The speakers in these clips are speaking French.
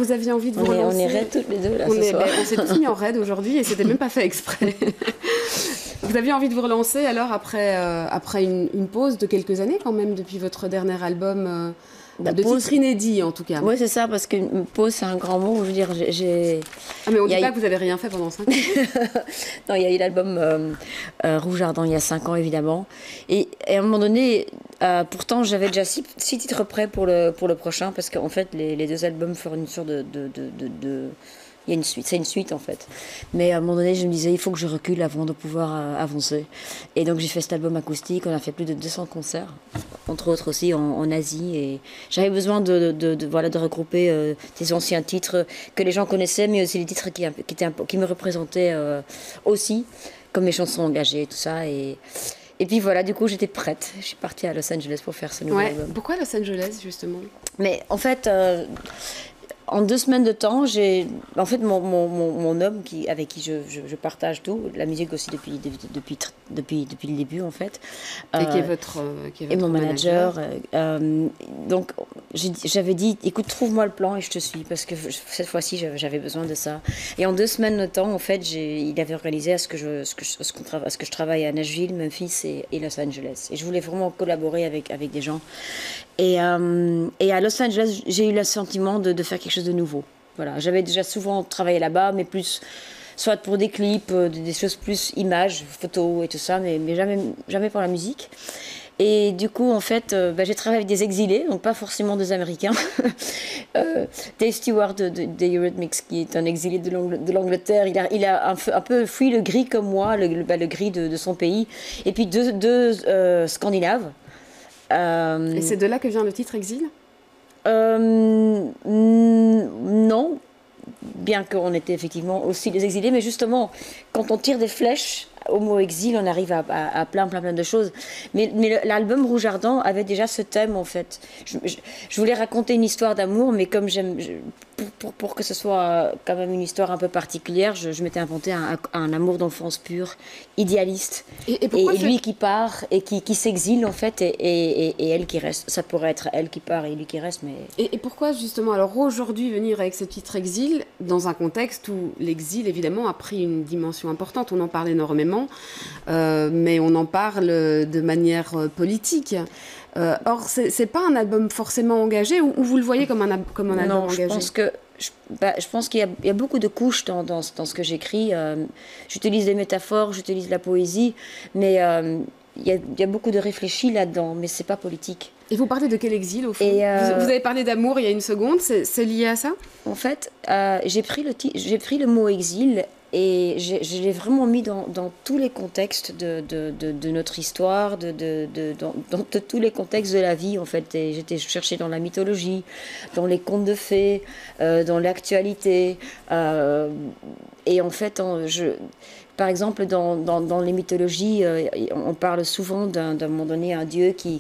Vous aviez envie de vous relancer? On est raides toutes les deux là ce soir. On s'est tous mis en raid aujourd'hui et c'était même pas fait exprès. Vous aviez envie de vous relancer alors après une pause de quelques années quand même depuis votre dernier album de titres inédits en tout cas. Oui, c'est ça, parce qu'une pause c'est un grand mot. Je veux dire, Ah mais on dit pas que vous avez rien fait pendant 5 ans. Non, il y a eu l'album Rouge Ardent il y a 5 ans évidemment. Et à un moment donné, pourtant j'avais déjà 6 titres prêts pour le prochain, parce qu'en fait les deux albums feront une sorte il y a une suite, c'est une suite en fait. Mais à un moment donné, je me disais, il faut que je recule avant de pouvoir avancer. Et donc j'ai fait cet album acoustique, on a fait plus de 200 concerts, entre autres aussi en Asie. Et j'avais besoin de regrouper des anciens titres que les gens connaissaient, mais aussi les titres qui me représentaient aussi, comme mes chansons engagées et tout ça. Et puis voilà, du coup j'étais prête. Je suis partie à Los Angeles pour faire ce nouvel album. Pourquoi Los Angeles justement? Mais en fait... en 2 semaines de temps, en fait mon homme avec qui je partage tout, la musique aussi depuis le début en fait. Et qui est votre et mon manager. Donc j'avais dit, écoute, trouve-moi le plan et je te suis, parce que cette fois-ci j'avais besoin de ça. Et en 2 semaines de temps, en fait, il avait organisé à ce que je travaille à Nashville, Memphis et Los Angeles. Et je voulais vraiment collaborer avec des gens. Et à Los Angeles, j'ai eu le sentiment de faire quelque chose de nouveau. Voilà, j'avais déjà souvent travaillé là-bas, mais plus soit pour des clips, des choses plus images, photos et tout ça, mais jamais pour la musique. Et du coup, en fait, j'ai travaillé avec des exilés, donc pas forcément des Américains. Dave Stewart de Eurythmics, qui est un exilé de l'Angleterre, il a un peu fui le gris comme moi, le gris de son pays. Et puis deux Scandinaves. Et c'est de là que vient le titre Exil? Non, bien qu'on était effectivement aussi des exilés, mais justement, quand on tire des flèches au mot exil, on arrive à plein de choses. Mais l'album Rouge Ardent avait déjà ce thème, en fait. Je voulais raconter une histoire d'amour, mais comme pour que ce soit quand même une histoire un peu particulière, je m'étais inventé un amour d'enfance pur, idéaliste. Et lui qui part et qui s'exile, en fait, et elle qui reste. Ça pourrait être elle qui part et lui qui reste, mais... Et pourquoi, justement, alors aujourd'hui, venir avec ce titre Exil, dans un contexte où l'exil, évidemment, a pris une dimension importante. On en parle énormément, mais on en parle de manière politique. Or, c'est pas un album forcément engagé, ou vous le voyez comme un album engagé? Je pense qu'il y a beaucoup de couches dans ce que j'écris. J'utilise des métaphores, j'utilise la poésie, mais il y a beaucoup de réfléchi là-dedans, mais c'est pas politique. Et vous parlez de quel exil, au fond? Vous avez parlé d'amour il y a une seconde, c'est lié à ça? En fait, j'ai pris le mot exil et je l'ai vraiment mis dans tous les contextes de notre histoire, dans tous les contextes de la vie, en fait. Et j'étais cherchée dans la mythologie, dans les contes de fées, dans l'actualité. Et en fait, par exemple, dans les mythologies, on parle souvent d'un moment donné un dieu qui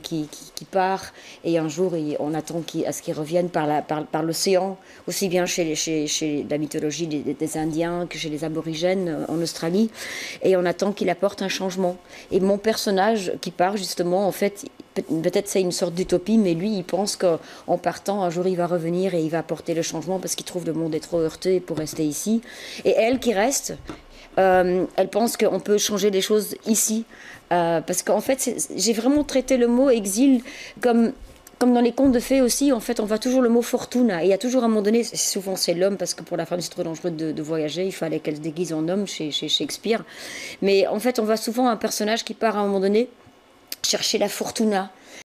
part, et un jour on attend à ce qu'il revienne par l'océan, aussi bien chez la mythologie des Indiens que chez les aborigènes en Australie, et on attend qu'il apporte un changement. Et mon personnage qui part, justement, en fait, peut-être c'est une sorte d'utopie, mais lui, il pense qu'en partant, un jour, il va revenir et il va apporter le changement parce qu'il trouve le monde est trop heurté pour rester ici. Et elle qui reste... elle pense qu'on peut changer les choses ici, parce qu'en fait j'ai vraiment traité le mot exil comme dans les contes de fées aussi. En fait, on voit toujours le mot fortuna, et il y a toujours un moment donné, souvent c'est l'homme, parce que pour la femme c'est trop dangereux de voyager, il fallait qu'elle se déguise en homme chez Shakespeare, mais en fait on voit souvent un personnage qui part à un moment donné chercher la fortuna.